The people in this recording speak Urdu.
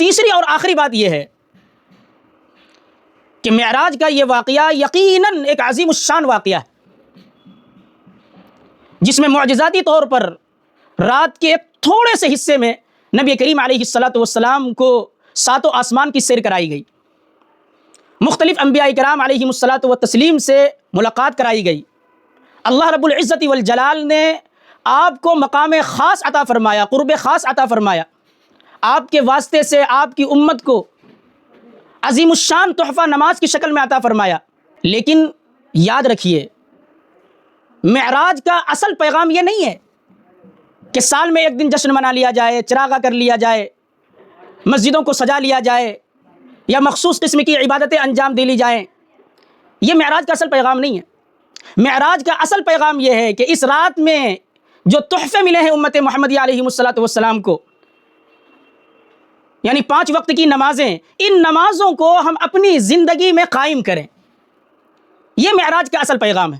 تیسری اور آخری بات یہ ہے کہ معراج کا یہ واقعہ یقیناً ایک عظیم الشان واقعہ ہے، جس میں معجزاتی طور پر رات کے ایک تھوڑے سے حصے میں نبی کریم علیہ الصلاۃ والسلام کو ساتوں آسمان کی سیر کرائی گئی، مختلف انبیاء کرام علیہم الصلاۃ والتسلیم سے ملاقات کرائی گئی۔ اللہ رب العزت والجلال نے آپ کو مقام خاص عطا فرمایا، قرب خاص عطا فرمایا، آپ کے واسطے سے آپ کی امت کو عظیم الشان تحفہ نماز کی شکل میں عطا فرمایا۔ لیکن یاد رکھیے، معراج کا اصل پیغام یہ نہیں ہے کہ سال میں ایک دن جشن منا لیا جائے، چراغاں کر لیا جائے، مسجدوں کو سجا لیا جائے یا مخصوص قسم کی عبادتیں انجام دے لی جائیں۔ یہ معراج کا اصل پیغام نہیں ہے۔ معراج کا اصل پیغام یہ ہے کہ اس رات میں جو تحفے ملے ہیں امت محمدیہ علیہ الصلاۃ والسلام کو، یعنی 5 وقت کی نمازیں، ان نمازوں کو ہم اپنی زندگی میں قائم کریں۔ یہ معراج کا اصل پیغام ہے۔